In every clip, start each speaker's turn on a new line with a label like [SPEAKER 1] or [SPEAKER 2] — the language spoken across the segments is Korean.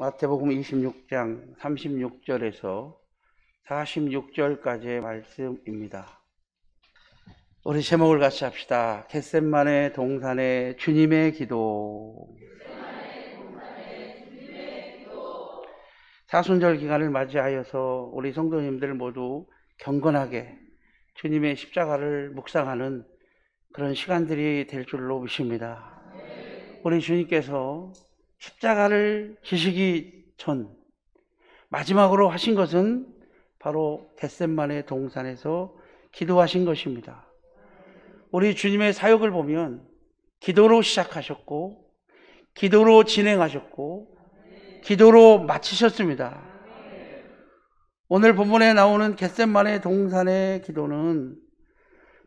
[SPEAKER 1] 마태복음 26장 36절에서 46절까지의 말씀입니다. 우리 제목을 같이 합시다. 겟셋마네 동산의 주님의 기도. 사순절 기간을 맞이하여서 우리 성도님들 모두 경건하게 주님의 십자가를 묵상하는 그런 시간들이 될 줄로 믿습니다. 우리 주님께서 십자가를 지시기 전 마지막으로 하신 것은 바로 겟셋마네 동산에서 기도하신 것입니다. 우리 주님의 사역을 보면 기도로 시작하셨고 기도로 진행하셨고 기도로 마치셨습니다. 오늘 본문에 나오는 겟셋마네 동산의 기도는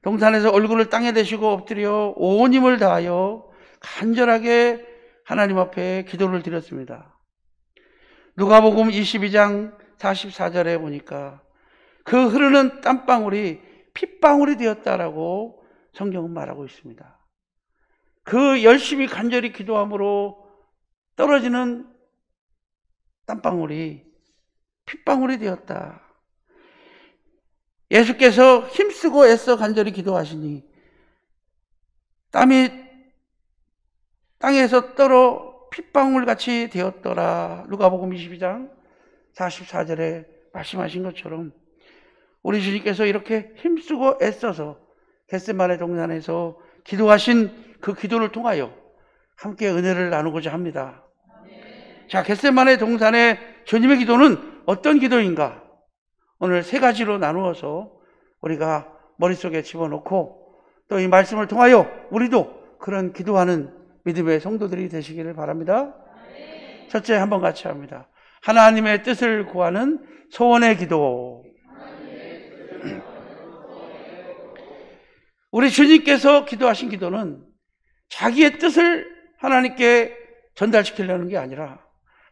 [SPEAKER 1] 동산에서 얼굴을 땅에 대시고 엎드려 온 힘을 다하여 간절하게 하나님 앞에 기도를 드렸습니다. 누가복음 22장 44절에 보니까 그 흐르는 땀방울이 핏방울이 되었다라고 성경은 말하고 있습니다. 그 열심히 간절히 기도함으로 떨어지는 땀방울이 핏방울이 되었다. 예수께서 힘쓰고 애써 간절히 기도하시니 땀이 땅에서 떨어 핏방울같이 되었더라. 누가복음 22장 44절에 말씀하신 것처럼 우리 주님께서 이렇게 힘쓰고 애써서 겟셋마네 동산에서 기도하신 그 기도를 통하여 함께 은혜를 나누고자 합니다. 자, 겟셋마네 동산의 주님의 기도는 어떤 기도인가? 오늘 세 가지로 나누어서 우리가 머릿속에 집어넣고 또 이 말씀을 통하여 우리도 그런 기도하는 믿음의 성도들이 되시기를 바랍니다. 첫째, 한번 같이 합니다. 하나님의 뜻을 구하는 소원의 기도. 우리 주님께서 기도하신 기도는 자기의 뜻을 하나님께 전달시키려는 게 아니라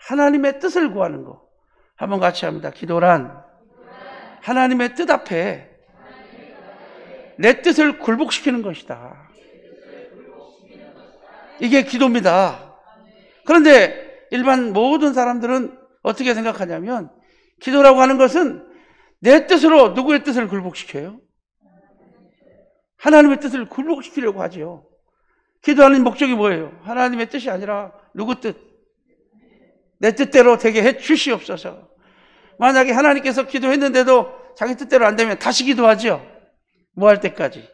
[SPEAKER 1] 하나님의 뜻을 구하는 거. 한번 같이 합니다. 기도란 하나님의 뜻 앞에 내 뜻을 굴복시키는 것이다. 이게 기도입니다. 그런데 일반 모든 사람들은 어떻게 생각하냐면 기도라고 하는 것은 내 뜻으로 누구의 뜻을 굴복시켜요? 하나님의 뜻을 굴복시키려고 하죠. 기도하는 목적이 뭐예요? 하나님의 뜻이 아니라 누구 뜻? 내 뜻대로 되게 해 주시옵소서. 만약에 하나님께서 기도했는데도 자기 뜻대로 안 되면 다시 기도하죠. 뭐 할 때까지?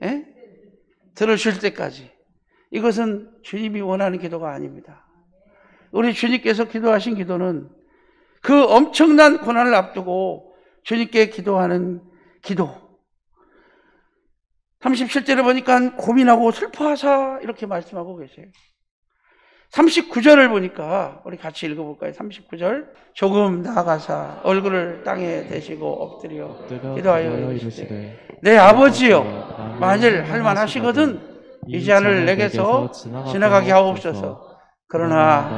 [SPEAKER 1] 예? 들어줄 때까지. 이것은 주님이 원하는 기도가 아닙니다. 우리 주님께서 기도하신 기도는 그 엄청난 고난을 앞두고 주님께 기도하는 기도. 37절에 보니까 고민하고 슬퍼하사 이렇게 말씀하고 계세요. 39절을 보니까 우리 같이 읽어볼까요? 39절. 조금 나아가사 얼굴을 땅에 대시고 엎드려 기도하여 이르시되 내 아버지여 만일 할만하시거든 이 잔을 내게서 지나가게 하옵소서. 그러나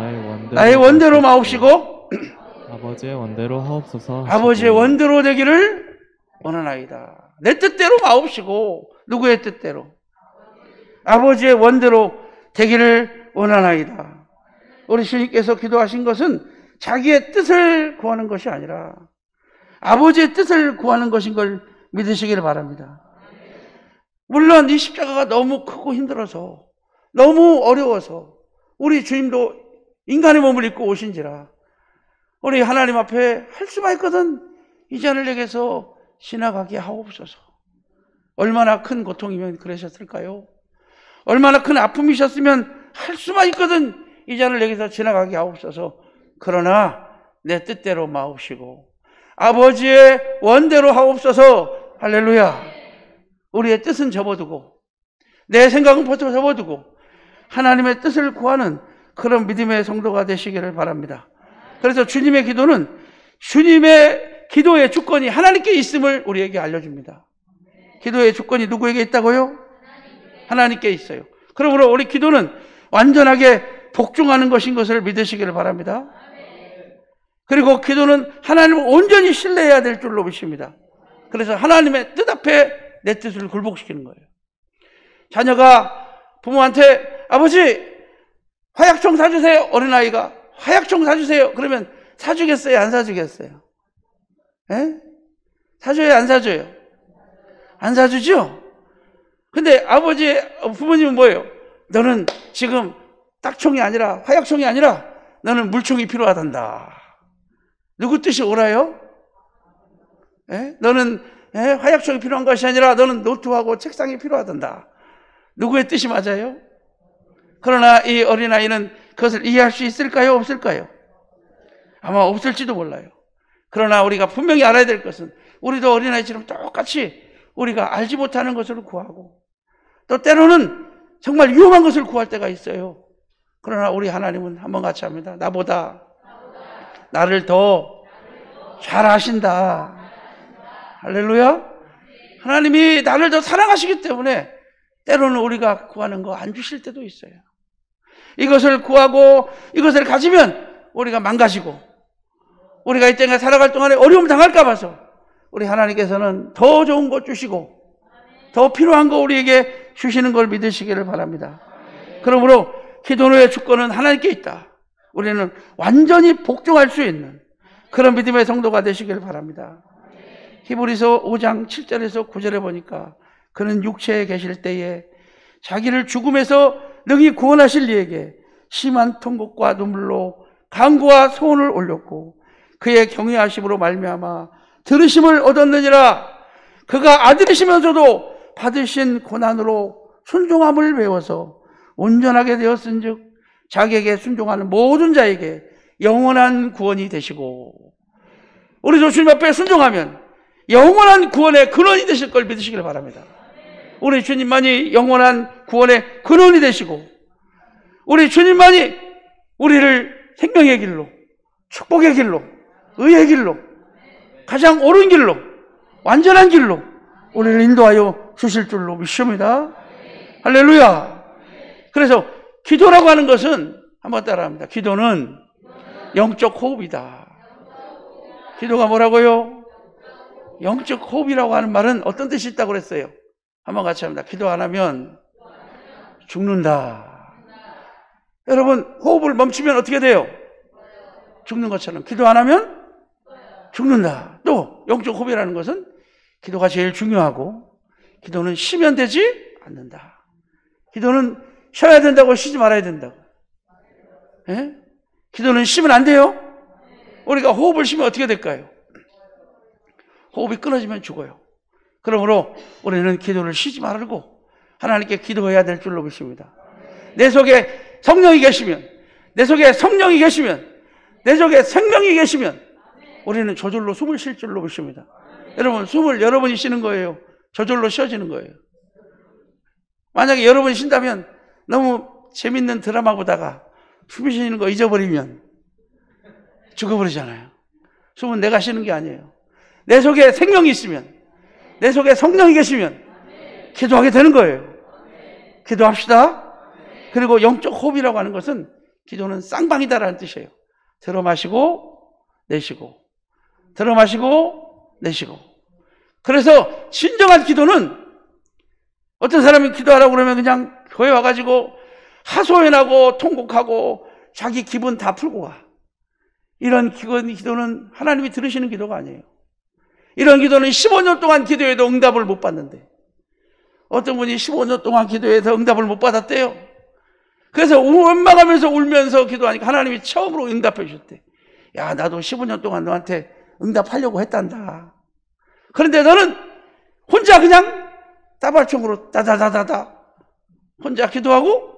[SPEAKER 1] 나의 원대로 마옵시고
[SPEAKER 2] 아버지의 원대로 하옵소서.
[SPEAKER 1] 아버지의 원대로 되기를 원하나이다. 내 뜻대로 마옵시고 누구의 뜻대로? 아버지의 원대로 되기를 원하나이다. 우리 주님께서 기도하신 것은 자기의 뜻을 구하는 것이 아니라 아버지의 뜻을 구하는 것인 걸 믿으시기를 바랍니다. 물론 이 십자가가 너무 크고 힘들어서 너무 어려워서 우리 주님도 인간의 몸을 입고 오신지라 우리 하나님 앞에 할 수만 있거든 이 잔을 내게서 지나가게 하옵소서. 얼마나 큰 고통이면 그러셨을까요? 얼마나 큰 아픔이셨으면 할 수만 있거든 이 잔을 내게서 지나가게 하옵소서. 그러나 내 뜻대로 마옵시고 아버지의 원대로 하옵소서. 할렐루야. 우리의 뜻은 접어두고 내 생각은 벌써 접어두고 하나님의 뜻을 구하는 그런 믿음의 성도가 되시기를 바랍니다. 그래서 주님의 기도는 주님의 기도의 주권이 하나님께 있음을 우리에게 알려줍니다. 기도의 주권이 누구에게 있다고요? 하나님께 있어요. 그러므로 우리 기도는 완전하게 복종하는 것인 것을 믿으시기를 바랍니다. 그리고 기도는 하나님을 온전히 신뢰해야 될 줄로 믿습니다. 그래서 하나님의 뜻 앞에 내 뜻을 굴복시키는 거예요. 자녀가 부모한테 아버지 화약총 사주세요. 어린아이가 화약총 사주세요. 그러면 사주겠어요? 안 사주겠어요? 예? 사줘요? 안 사줘요? 안 사주죠? 근데 부모님은 뭐예요? 너는 지금 딱총이 아니라, 화약총이 아니라 너는 물총이 필요하단다. 누구 뜻이 옳아요? 예? 너는 화약총이 필요한 것이 아니라 너는 노트하고 책상이 필요하단다. 누구의 뜻이 맞아요? 그러나 이 어린아이는 그것을 이해할 수 있을까요? 없을까요? 아마 없을지도 몰라요. 그러나 우리가 분명히 알아야 될 것은 우리도 어린아이처럼 똑같이 우리가 알지 못하는 것을 구하고 또 때로는 정말 위험한 것을 구할 때가 있어요. 그러나 우리 하나님은 한번 같이 합니다. 나보다 나를 더 잘 아신다. 할렐루야. 하나님이 나를 더 사랑하시기 때문에 때로는 우리가 구하는 거 안 주실 때도 있어요. 이것을 구하고 이것을 가지면 우리가 망가지고 우리가 이 땅에 살아갈 동안에 어려움 당할까 봐서 우리 하나님께서는 더 좋은 것 주시고 더 필요한 거 우리에게 주시는 걸 믿으시기를 바랍니다. 그러므로 기도의 주권은 하나님께 있다. 우리는 완전히 복종할 수 있는 그런 믿음의 성도가 되시기를 바랍니다. 히브리서 5장 7절에서 9절에 보니까 그는 육체에 계실 때에 자기를 죽음에서 능히 구원하실 이에게 심한 통곡과 눈물로 간구와 소원을 올렸고 그의 경외하심으로 말미암아 들으심을 얻었느니라. 그가 아들이시면서도 받으신 고난으로 순종함을 배워서 온전하게 되었은즉 자기에게 순종하는 모든 자에게 영원한 구원이 되시고 우리도 주님 앞에 순종하면 영원한 구원의 근원이 되실 걸 믿으시길 바랍니다. 우리 주님만이 영원한 구원의 근원이 되시고 우리 주님만이 우리를 생명의 길로 축복의 길로 의의 길로 가장 옳은 길로 완전한 길로 우리를 인도하여 주실 줄로 믿습니다. 할렐루야. 그래서 기도라고 하는 것은 한번 따라합니다. 기도는 영적 호흡이다. 기도가 뭐라고요? 영적 호흡이라고 하는 말은 어떤 뜻이 있다고 그랬어요? 한번 같이 합니다. 기도 안 하면 죽는다. 여러분 호흡을 멈추면 어떻게 돼요? 죽는 것처럼 기도 안 하면 죽는다. 또 영적 호흡이라는 것은 기도가 제일 중요하고 기도는 쉬면 되지 않는다. 기도는 쉬어야 된다고 쉬지 말아야 된다고. 예? 기도는 쉬면 안 돼요. 우리가 호흡을 쉬면 어떻게 될까요? 호흡이 끊어지면 죽어요. 그러므로 우리는 기도를 쉬지 말고 하나님께 기도해야 될 줄로 믿습니다. 내 속에 성령이 계시면, 내 속에 성령이 계시면, 내 속에 생명이 계시면 우리는 저절로 숨을 쉴 줄로 믿습니다. 여러분 숨을 여러분이 쉬는 거예요? 저절로 쉬어지는 거예요. 만약에 여러분이 쉰다면 너무 재밌는 드라마 보다가 숨 쉬는 거 잊어버리면 죽어버리잖아요. 숨은 내가 쉬는 게 아니에요. 내 속에 생명이 있으면, 내 속에 성령이 계시면 기도하게 되는 거예요. 기도합시다. 그리고 영적 호흡이라고 하는 것은 기도는 쌍방이다라는 뜻이에요. 들어 마시고 내쉬고 들어 마시고 내쉬고. 그래서 진정한 기도는 어떤 사람이 기도하라고 그러면 그냥 교회 와가지고 하소연하고 통곡하고 자기 기분 다 풀고 가. 이런 기도는 하나님이 들으시는 기도가 아니에요. 이런 기도는 15년 동안 기도해도 응답을 못 받는데 어떤 분이 15년 동안 기도해서 응답을 못 받았대요. 그래서 원망하면서 울면서 기도하니까 하나님이 처음으로 응답해 주셨대. 야, 나도 15년 동안 너한테 응답하려고 했단다. 그런데 너는 혼자 그냥 따발총으로 다다다다다 혼자 기도하고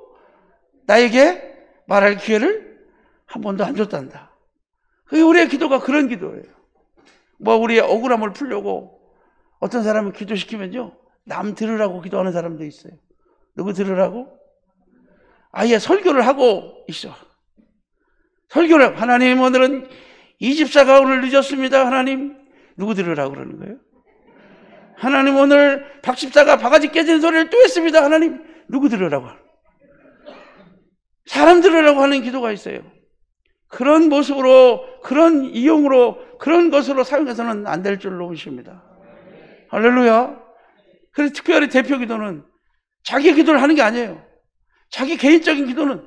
[SPEAKER 1] 나에게 말할 기회를 한 번도 안 줬단다. 그게 우리의 기도가 그런 기도예요. 뭐 우리의 억울함을 풀려고 어떤 사람을 기도시키면요 남 들으라고 기도하는 사람도 있어요. 누구 들으라고? 아예 설교를 하고 있어. 설교를 하나님 오늘은 이 집사가 오늘 늦었습니다. 하나님 누구 들으라고 그러는 거예요? 하나님 오늘 박 집사가 바가지 깨지는 소리를 또 했습니다. 하나님 누구 들으라고? 사람 들으라고 하는 기도가 있어요. 그런 모습으로 그런 이용으로 그런 것으로 사용해서는 안 될 줄로 보십니다. 할렐루야. 그래서 특별히 대표 기도는 자기 기도를 하는 게 아니에요. 자기 개인적인 기도는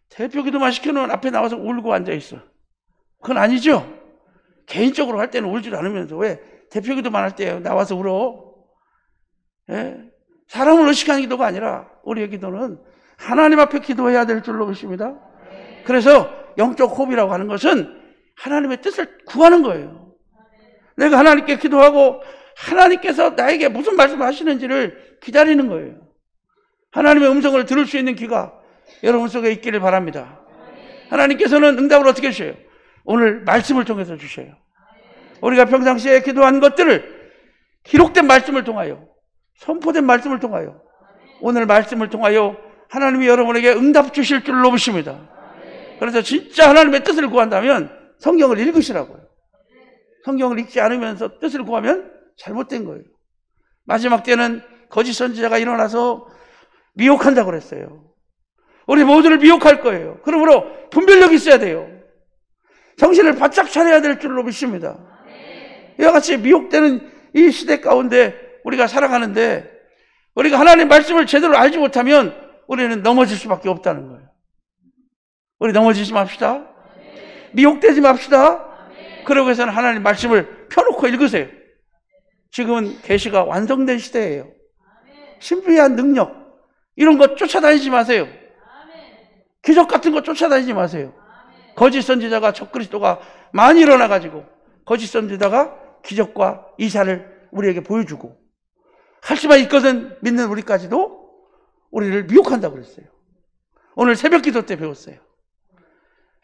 [SPEAKER 1] 대표 기도만 시켜놓으면 앞에 나와서 울고 앉아있어. 그건 아니죠. 개인적으로 할 때는 울지도 않으면서 왜 대표 기도만 할 때 나와서 울어? 예? 사람을 의식하는 기도가 아니라 우리의 기도는 하나님 앞에 기도해야 될 줄로 믿습니다. 그래서 영적 호흡이라고 하는 것은 하나님의 뜻을 구하는 거예요. 내가 하나님께 기도하고 하나님께서 나에게 무슨 말씀을 하시는지를 기다리는 거예요. 하나님의 음성을 들을 수 있는 귀가 여러분 속에 있기를 바랍니다. 하나님께서는 응답을 어떻게 주셔요? 오늘 말씀을 통해서 주셔요. 우리가 평상시에 기도한 것들을 기록된 말씀을 통하여, 선포된 말씀을 통하여, 오늘 말씀을 통하여 하나님이 여러분에게 응답 주실 줄로 믿습니다. 그래서 진짜 하나님의 뜻을 구한다면 성경을 읽으시라고요. 성경을 읽지 않으면서 뜻을 구하면 잘못된 거예요. 마지막 때는 거짓 선지자가 일어나서 미혹한다고 그랬어요. 우리 모두를 미혹할 거예요. 그러므로 분별력이 있어야 돼요. 정신을 바짝 차려야 될 줄로 믿습니다. 이와 같이 미혹되는 이 시대 가운데 우리가 살아가는데 우리가 하나님의 말씀을 제대로 알지 못하면 우리는 넘어질 수밖에 없다는 거예요. 우리 넘어지지 맙시다. 미혹되지 맙시다. 그러고 해서는 하나님 말씀을 펴놓고 읽으세요. 지금은 계시가 완성된 시대예요. 신비한 능력 이런 거 쫓아다니지 마세요. 기적 같은 거 쫓아다니지 마세요. 거짓 선지자가 적그리스도가 많이 일어나가지고 거짓 선지자가 기적과 이사를 우리에게 보여주고 할 수만 있거든 믿는 우리까지도 우리를 미혹한다고 그랬어요. 오늘 새벽 기도 때 배웠어요.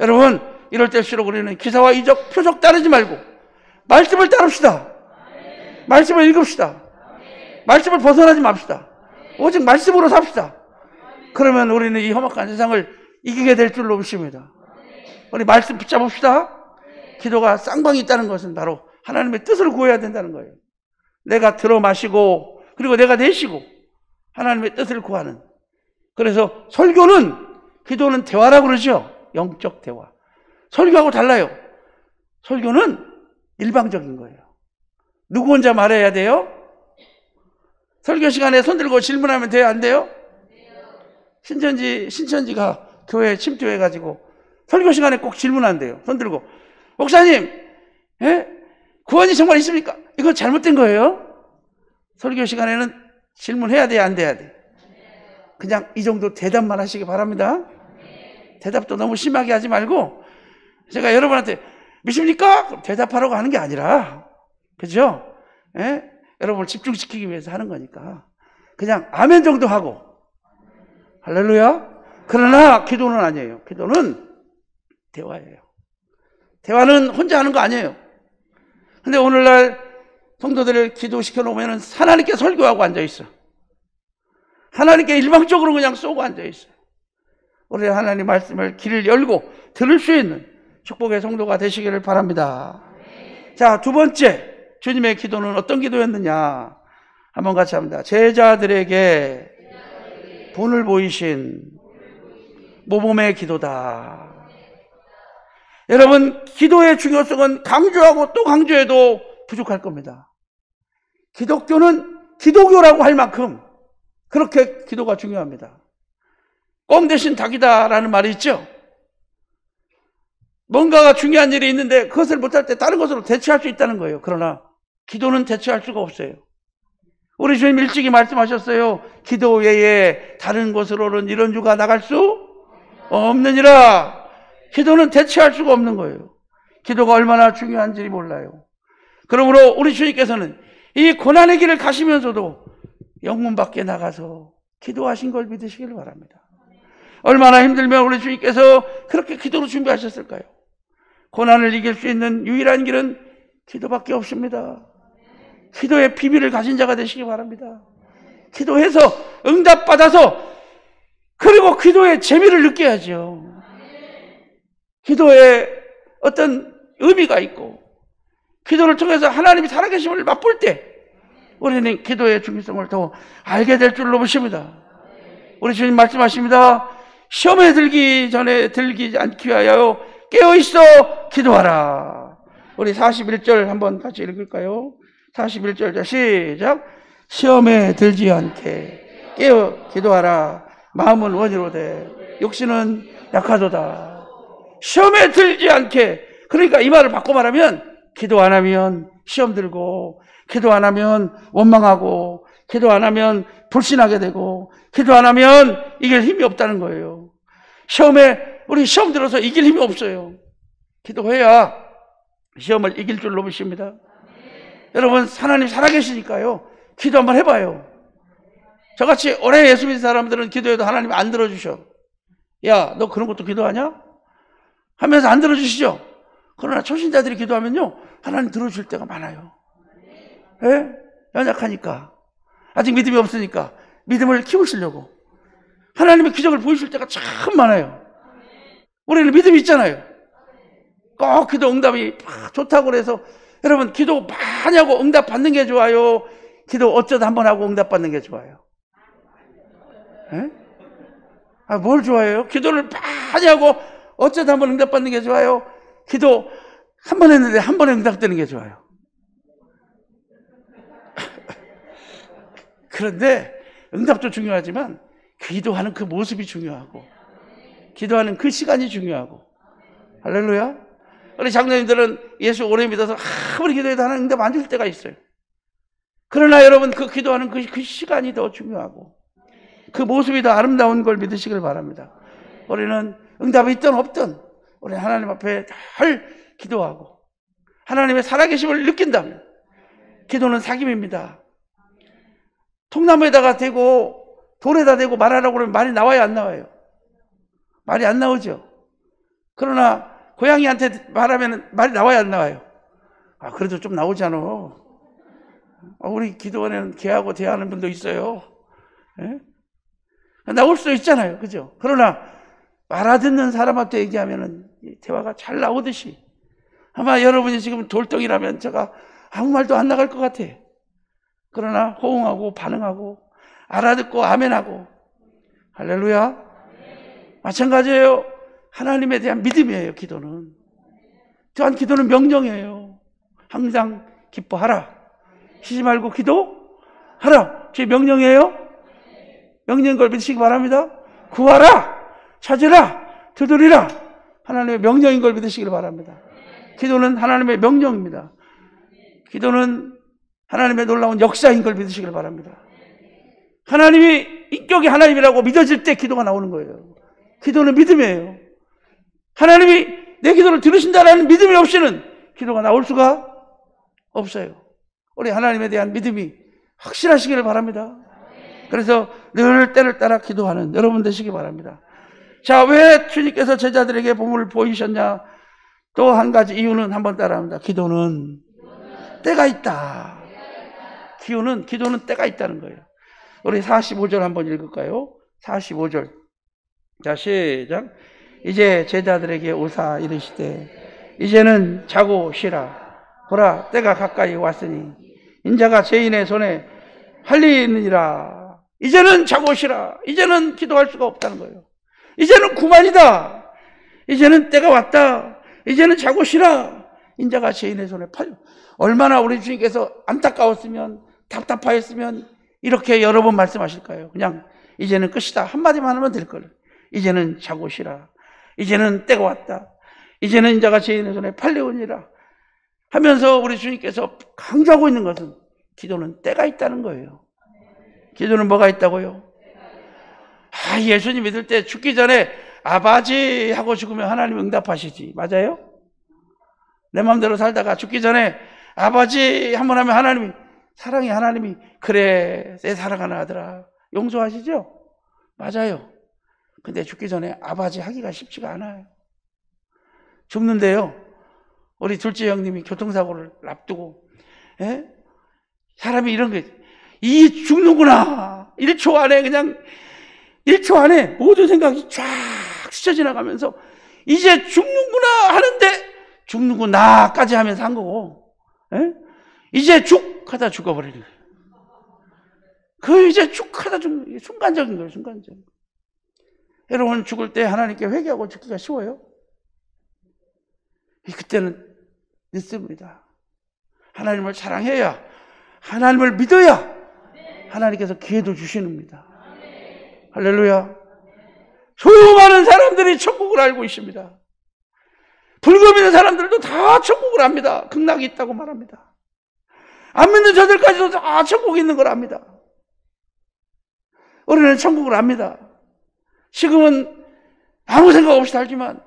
[SPEAKER 1] 여러분 이럴 때일수록 우리는 기사와 이적, 표적 따르지 말고 말씀을 따릅시다. 말씀을 읽읍시다. 말씀을 벗어나지 맙시다. 오직 말씀으로 삽시다. 그러면 우리는 이 험악한 세상을 이기게 될 줄로 믿습니다. 우리 말씀 붙잡읍시다. 기도가 쌍방이 있다는 것은 바로 하나님의 뜻을 구해야 된다는 거예요. 내가 들어 마시고 그리고 내가 내쉬고 하나님의 뜻을 구하는. 그래서 설교는 기도는 대화라고 그러죠. 영적 대화. 설교하고 달라요. 설교는 일방적인 거예요. 누구 혼자 말해야 돼요? 설교 시간에 손 들고 질문하면 돼요? 안 돼요? 신천지가 교회에 침투해가지고 설교 시간에 꼭 질문한대요. 손 들고. 목사님, 예? 구원이 정말 있습니까? 이건 잘못된 거예요. 설교 시간에는 질문해야 돼요? 안 돼야 돼? 그냥 이 정도 대답만 하시기 바랍니다. 대답도 너무 심하게 하지 말고 제가 여러분한테 믿습니까? 그럼 대답하라고 하는 게 아니라 그죠? 예? 여러분을 집중시키기 위해서 하는 거니까 그냥 아멘 정도 하고 할렐루야. 그러나 기도는 아니에요. 기도는 대화예요. 대화는 혼자 하는 거 아니에요. 근데 오늘날 성도들을 기도시켜 놓으면 하나님께 설교하고 앉아있어. 하나님께 일방적으로 그냥 쏘고 앉아있어요. 우리 하나님 말씀을 길을 열고 들을 수 있는 축복의 성도가 되시기를 바랍니다. 자, 두 번째 주님의 기도는 어떤 기도였느냐 한번 같이 합니다. 제자들에게 본을 보이신 모범의 기도다. 여러분 기도의 중요성은 강조하고 또 강조해도 부족할 겁니다. 기독교는 기도교라고 할 만큼 그렇게 기도가 중요합니다. 껌 대신 닭이다라는 말이 있죠. 뭔가가 중요한 일이 있는데 그것을 못할 때 다른 것으로 대체할 수 있다는 거예요. 그러나 기도는 대체할 수가 없어요. 우리 주님 일찍이 말씀하셨어요. 기도 외에 다른 곳으로는 이런 주가 나갈 수 없느니라. 기도는 대체할 수가 없는 거예요. 기도가 얼마나 중요한지 몰라요. 그러므로 우리 주님께서는 이 고난의 길을 가시면서도 영문 밖에 나가서 기도하신 걸 믿으시길 바랍니다. 얼마나 힘들면 우리 주님께서 그렇게 기도로 준비하셨을까요? 고난을 이길 수 있는 유일한 길은 기도밖에 없습니다. 기도의 비밀을 가진 자가 되시기 바랍니다. 기도해서 응답받아서 그리고 기도의 재미를 느껴야죠. 기도에 어떤 의미가 있고 기도를 통해서 하나님이 살아계심을 맛볼 때 우리는 기도의 중요성을 더 알게 될 줄로 믿습니다. 우리 주님 말씀하십니다. 시험에 들기 전에 들기 않기 위하여 깨어있어 기도하라. 우리 41절 한번 같이 읽을까요? 41절 시작. 시험에 들지 않게 깨어 기도하라. 마음은 원이로 돼 욕심은 약하도다. 시험에 들지 않게. 그러니까 이 말을 바꿔 말하면 기도 안 하면 시험 들고, 기도 안 하면 원망하고, 기도 안 하면 불신하게 되고, 기도 안 하면 이길 힘이 없다는 거예요. 우리 시험 들어서 이길 힘이 없어요. 기도해야 시험을 이길 줄로 믿습니다. 여러분, 하나님 살아계시니까요, 기도 한번 해봐요. 저같이 오래 예수 믿는 사람들은 기도해도 하나님 안 들어주셔. 야, 너 그런 것도 기도하냐? 하면서 안 들어주시죠? 그러나 초신자들이 기도하면요, 하나님 들어줄 때가 많아요. 예? 연약하니까. 아직 믿음이 없으니까 믿음을 키우시려고 하나님의 기적을 보이실 때가 참 많아요. 우리는 믿음이 있잖아요. 꼭 기도 응답이 좋다고 그래서, 여러분, 기도 많이 하고 응답 받는 게 좋아요? 기도 어쩌다 한번 하고 응답 받는 게 좋아요? 예? 뭘 좋아해요? 기도를 많이 하고 어쩌다 한번 응답 받는 게 좋아요? 기도 한 번 했는데 한 번에 응답되는 게 좋아요? 그런데 응답도 중요하지만 기도하는 그 모습이 중요하고, 기도하는 그 시간이 중요하고. 할렐루야. 우리 장로님들은 예수 오래 믿어서 아무리 기도해도 하나님 응답 안 줄 때가 있어요. 그러나 여러분, 그 기도하는 그 시간이 더 중요하고 그 모습이 더 아름다운 걸 믿으시길 바랍니다. 우리는 응답이 있든 없든 우리 하나님 앞에 잘 기도하고 하나님의 살아계심을 느낀다면, 기도는 사귐입니다. 통나무에다가 대고 돌에다 대고 말하라고 그러면 말이 나와요, 안 나와요? 말이 안 나오죠. 그러나 고양이한테 말하면 말이 나와요, 안 나와요? 그래도 좀 나오잖아. 우리 기도원에는 개하고 대화하는 분도 있어요. 예? 나올 수도 있잖아요, 그죠? 그러나 알아듣는 사람한테 얘기하면은 대화가 잘 나오듯이, 아마 여러분이 지금 돌덩이라면 제가 아무 말도 안 나갈 것 같아. 그러나 호응하고 반응하고 알아듣고 아멘하고. 할렐루야. 마찬가지예요. 하나님에 대한 믿음이에요, 기도는. 또한 기도는 명령이에요. 항상 기뻐하라. 쉬지 말고 기도하라. 제 명령이에요. 명령인 걸 믿으시기 바랍니다. 구하라, 찾으라, 두드리라. 하나님의 명령인 걸 믿으시기 바랍니다. 기도는 하나님의 명령입니다. 기도는 하나님의 놀라운 역사인 걸 믿으시길 바랍니다. 하나님이 인격이 하나님이라고 믿어질 때 기도가 나오는 거예요. 기도는 믿음이에요. 하나님이 내 기도를 들으신다라는 믿음이 없이는 기도가 나올 수가 없어요. 우리 하나님에 대한 믿음이 확실하시기를 바랍니다. 그래서 늘 때를 따라 기도하는 여러분 되시기 바랍니다. 자, 왜 주님께서 제자들에게 보물을 보이셨냐? 또 한 가지 이유는 한번 따라합니다. 기도는 때가 있다. 기도는 때가 있다는 거예요. 우리 45절 한번 읽을까요? 45절. 자, 시작. 이제 제자들에게 오사 이르시되 이제는 자고 쉬라. 보라, 때가 가까이 왔으니 인자가 죄인의 손에 팔리느니라. 이제는 자고 쉬라. 이제는 기도할 수가 없다는 거예요. 이제는 그만이다. 이제는 때가 왔다. 이제는 자고 쉬라. 인자가 죄인의 손에 팔려. 얼마나 우리 주님께서 안타까웠으면, 답답하였으면 이렇게 여러 번 말씀하실까요? 그냥 이제는 끝이다 한마디만 하면 될 걸. 이제는 자고 쉬라. 이제는 때가 왔다. 이제는 인자가 죄인의 손에 팔려오니라 하면서 우리 주님께서 강조하고 있는 것은 기도는 때가 있다는 거예요. 기도는 뭐가 있다고요? 예수님 믿을 때 죽기 전에 아버지 하고 죽으면 하나님 응답하시지. 맞아요? 내 마음대로 살다가 죽기 전에 아버지 한번 하면 하나님이, 사랑의 하나님이 그래 내 사랑하는 아들아 용서하시죠? 맞아요. 근데 죽기 전에 아버지 하기가 쉽지가 않아요. 죽는데요, 우리 둘째 형님이 교통사고를 앞두고, 사람이 이런 게, 이 죽는구나. 1초 안에 그냥 1초 안에 모든 생각이 쫙 스쳐 지나가면서 이제 죽는구나 하는데 죽는구나까지 하면서 한 거고, 이제 죽 하다 죽어버리는 거예요. 그 이제 죽 하다 죽는 게 순간적인 거예요. 순간적인. 여러분, 죽을 때 하나님께 회개하고 죽기가 쉬워요? 그때는 늦습니다. 하나님을 사랑해야, 하나님을 믿어야 하나님께서 기회도 주시는입니다. 할렐루야. 수많은 사람들이 천국을 알고 있습니다. 불교 믿는 사람들도 다 천국을 압니다. 극락이 있다고 말합니다. 안 믿는 저들까지도 다 천국이 있는 걸 압니다. 우리는 천국을 압니다. 지금은 아무 생각 없이 살지만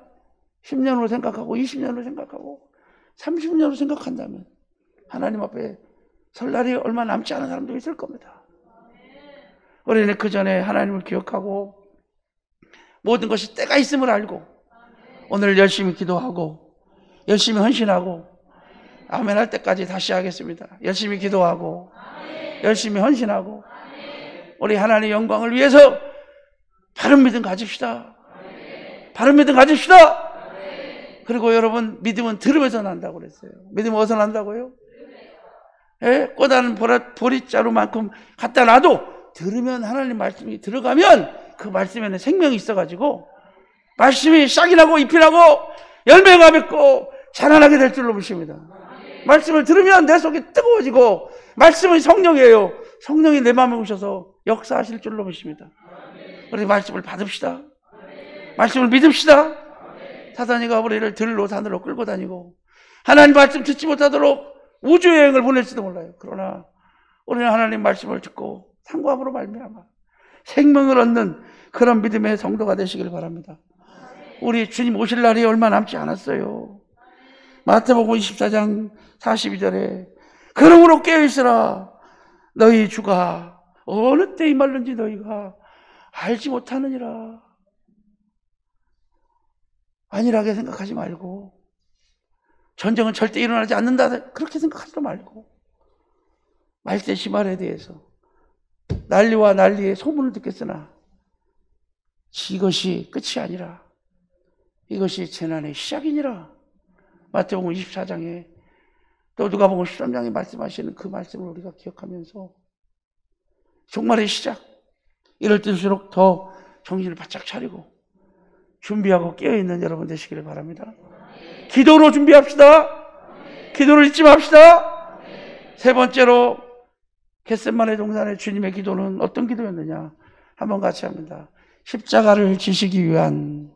[SPEAKER 1] 10년으로 생각하고 20년으로 생각하고 30년으로 생각한다면 하나님 앞에 설 날이 얼마 남지 않은 사람도 있을 겁니다. 우리는 그 전에 하나님을 기억하고 모든 것이 때가 있음을 알고 오늘 열심히 기도하고 열심히 헌신하고 아멘 할 때까지 다시 하겠습니다. 열심히 기도하고 열심히 헌신하고 우리 하나님의 영광을 위해서 바른 믿음 가집시다. 바른 믿음 가집시다. 그리고 여러분, 믿음은 들으면서 난다고 그랬어요. 믿음은 어디서 난다고요? 예? 꼬다는 보리자루만큼 갖다 놔도 들으면 하나님 말씀이 들어가면 그 말씀에는 생명이 있어가지고 말씀이 싹이 나고 잎이 나고 열매가 맺고 자라나게 될 줄로 믿습니다. 말씀을 들으면 내 속이 뜨거워지고 말씀은 성령이에요. 성령이 내 마음에 오셔서 역사하실 줄로 믿습니다. 그래서 말씀을 받읍시다. 말씀을 믿읍시다. 사단이가 우리를 들로 산으로 끌고 다니고 하나님 말씀 듣지 못하도록 우주여행을 보낼지도 몰라요. 그러나 우리는 하나님 말씀을 듣고 상고함으로 말미암아 생명을 얻는 그런 믿음의 성도가 되시길 바랍니다. 우리 주님 오실 날이 얼마 남지 않았어요. 마태복음 24장 42절에 그러므로 깨어있으라 너희 주가 어느 때 임할는지 너희가 알지 못하느니라. 안일하게 생각하지 말고 전쟁은 절대 일어나지 않는다 그렇게 생각하지도 말고 말세 시말에 대해서 난리와 난리의 소문을 듣겠으나 이것이 끝이 아니라 이것이 재난의 시작이니라. 마태복음 24장에 또 누가복음 13장에 말씀하시는 그 말씀을 우리가 기억하면서 종말의 시작 이럴 때일수록 더 정신을 바짝 차리고 준비하고 깨어있는 여러분 되시기를 바랍니다. 기도로 준비합시다. 기도를 잊지 맙시다. 세 번째로 겟세마네 동산의 주님의 기도는 어떤 기도였느냐 한번 같이 합니다. 십자가를 지시기 위한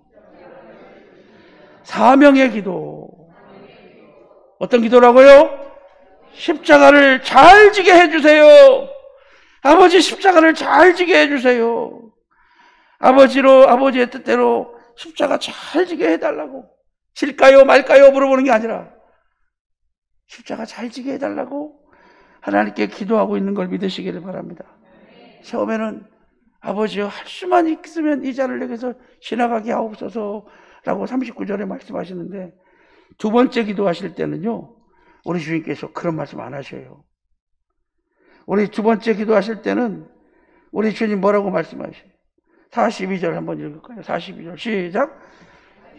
[SPEAKER 1] 사명의 기도. 어떤 기도라고요? 십자가를 잘 지게 해주세요. 아버지 십자가를 잘 지게 해주세요. 아버지의 뜻대로 십자가 잘 지게 해달라고. 질까요 말까요 물어보는 게 아니라 십자가 잘 지게 해달라고 하나님께 기도하고 있는 걸 믿으시기를 바랍니다. 처음에는 아버지여 할 수만 있으면 이 잔을 내게서 지나가게 하옵소서 라고 39절에 말씀하시는데 두 번째 기도하실 때는요 우리 주님께서 그런 말씀 안 하셔요. 우리 두 번째 기도하실 때는 우리 주님 뭐라고 말씀하셔요? 42절 한번 읽을까요? 42절 시작.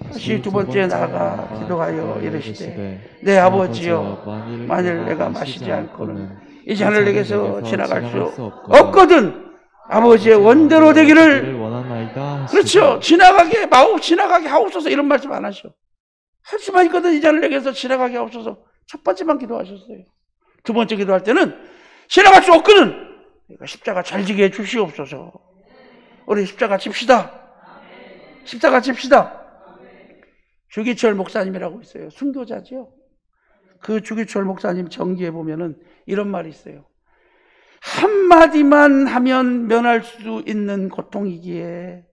[SPEAKER 1] 다시 두 번째 나아가 기도하여 이르시되 내 아버지여 만일 내가 마시지 않고는 이 잔을 내게서 지나갈 수 없거든 아버지의 원대로 되기를
[SPEAKER 2] 원하나이다.
[SPEAKER 1] 그렇죠. 지나가게 하옵소서 이런 말씀 안 하셔. 할 수만 있거든 이 잔을 내게서 지나가게 하옵소서 첫 번째만 기도하셨어요. 두 번째 기도할 때는 지나갈 수 없거든 그러니까 십자가 잘 지게 해 주시옵소서. 우리 십자가 칩시다. 십자가 칩시다. 주기철 목사님이라고 있어요. 순교자죠. 그 주기철 목사님 정기에 보면은 이런 말이 있어요. 한마디만 하면 면할 수 있는 고통이기에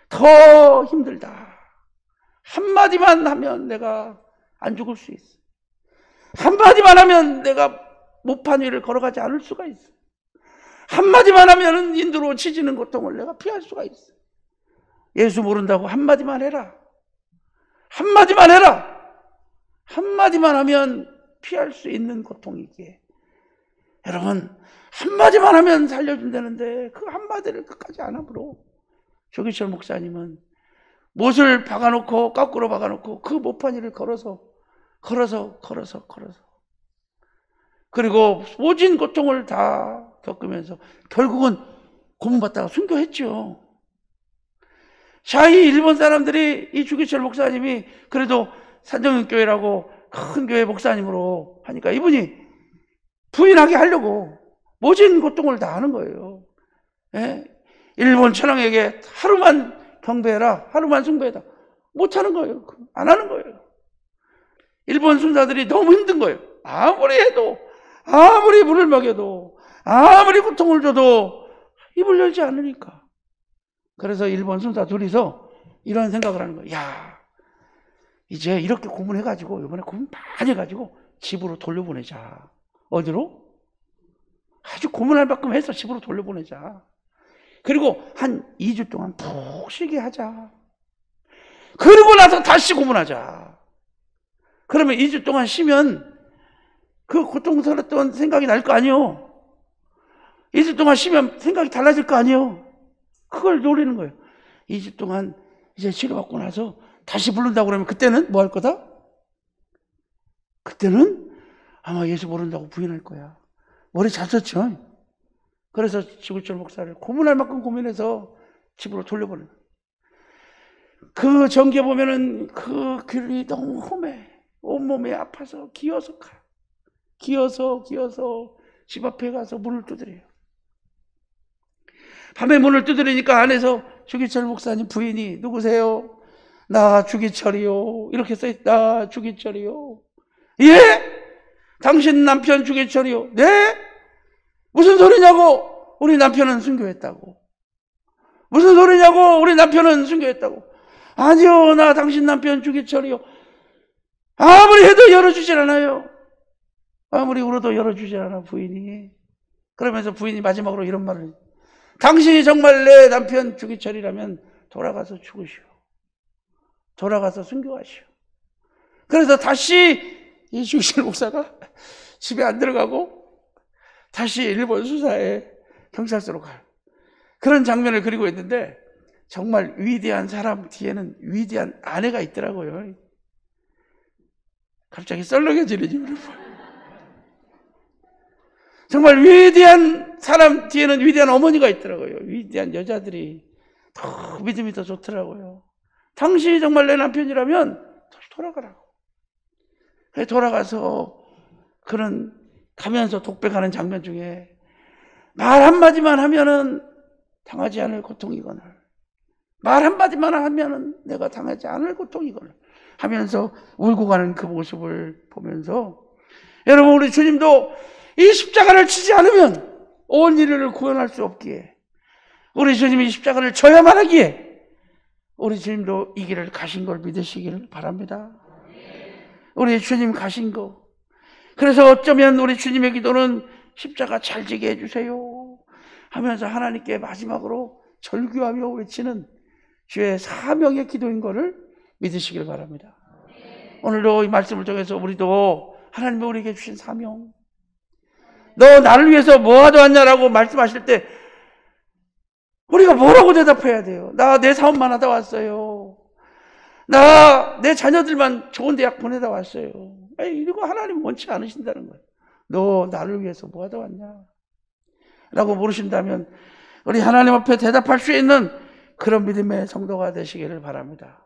[SPEAKER 1] 더 힘들다. 한마디만 하면 내가 안 죽을 수 있어. 한마디만 하면 내가 못판 위를 걸어가지 않을 수가 있어. 한마디만 하면 인두로 치지는 고통을 내가 피할 수가 있어. 예수 모른다고 한마디만 해라. 한마디만 해라. 한마디만 하면 피할 수 있는 고통이기에 여러분 한마디만 하면 살려준다는데 그 한마디를 끝까지 안 함으로 조기철 목사님은 못을 박아놓고 거꾸로 박아놓고 그 못판이를 걸어서 그리고 모진 고통을 다 겪으면서 결국은 고문받다가 순교했죠. 샤이 일본 사람들이 이 주기철 목사님이 그래도 산정교회라고 큰 교회 목사님으로 하니까 이분이 부인하게 하려고 모진 고통을 다 하는 거예요. 예? 일본 천황에게 하루만 경배해라. 하루만 숭배해라. 못하는 거예요. 안 하는 거예요. 일본 순사들이 너무 힘든 거예요. 아무리 해도, 아무리 물을 먹여도, 아무리 고통을 줘도 입을 열지 않으니까. 그래서 일본 순사 둘이서 이런 생각을 하는 거예요. 야, 이제 이렇게 고문해가지고 이번에 고문 많이 해가지고 집으로 돌려보내자. 어디로? 아주 고문할 만큼 해서 집으로 돌려보내자. 그리고 한 2주 동안 푹 쉬게 하자. 그리고 나서 다시 고문하자. 그러면 2주 동안 쉬면 그 고통스러웠던 생각이 날 거 아니에요. 2주 동안 쉬면 생각이 달라질 거 아니에요. 그걸 노리는 거예요. 2주 동안 이제 치료받고 나서 다시 부른다고 그러면 그때는 뭐 할 거다? 그때는 아마 예수 모른다고 부인할 거야. 머리 잘 썼죠. 그래서 지구철 목사를 고문할 만큼 고민해서 집으로 돌려보내는 거예요. 그 전기에 보면은 그 길이 너무 험해. 온몸이 아파서 기어서 가요. 기어서 집 앞에 가서 문을 두드려요. 밤에 문을 두드리니까 안에서 주기철 목사님 부인이 누구세요? 나 주기철이요. 이렇게 써있다. 나 주기철이요. 예? 당신 남편 주기철이요. 네? 무슨 소리냐고? 우리 남편은 순교했다고. 무슨 소리냐고? 우리 남편은 순교했다고. 아니요, 나 당신 남편 주기철이요. 아무리 해도 열어주질 않아요. 아무리 울어도 열어주질 않아, 부인이. 그러면서 부인이 마지막으로 이런 말을 해요. 당신이 정말 내 남편 주기철이라면 돌아가서 죽으시오. 돌아가서 순교하시오. 그래서 다시 이 주기철 목사가 집에 안 들어가고 다시 일본 수사에 경찰서로 가요. 그런 장면을 그리고 있는데 정말 위대한 사람 뒤에는 위대한 아내가 있더라고요. 갑자기 썰렁해지는 이유를 봐요. 정말 위대한 사람 뒤에는 위대한 어머니가 있더라고요. 위대한 여자들이 더 믿음이 더 좋더라고요. 당신이 정말 내 남편이라면 돌아가라고. 돌아가서 그런 가면서 독백하는 장면 중에 말 한마디만 하면은 당하지 않을 고통이거늘, 말 한마디만 하면은 내가 당하지 않을 고통이거늘 하면서 울고 가는 그 모습을 보면서 여러분, 우리 주님도 이 십자가를 치지 않으면 온 인류를 구원할 수 없기에, 우리 주님이 십자가를 져야만 하기에 우리 주님도 이 길을 가신 걸 믿으시기를 바랍니다. 우리 주님 가신 거. 그래서 어쩌면 우리 주님의 기도는 십자가 잘 지게 해주세요 하면서 하나님께 마지막으로 절규하며 외치는 주의 사명의 기도인 것을 믿으시길 바랍니다. 오늘도 이 말씀을 통해서 우리도 하나님이 우리에게 주신 사명, 너 나를 위해서 뭐 하다 왔냐라고 말씀하실 때 우리가 뭐라고 대답해야 돼요? 나 내 사업만 하다 왔어요. 나 내 자녀들만 좋은 대학 보내다 왔어요. 이거 하나님 원치 않으신다는 거예요. 너 나를 위해서 뭐 하다 왔냐? 라고 물으신다면 우리 하나님 앞에 대답할 수 있는 그런 믿음의 성도가 되시기를 바랍니다.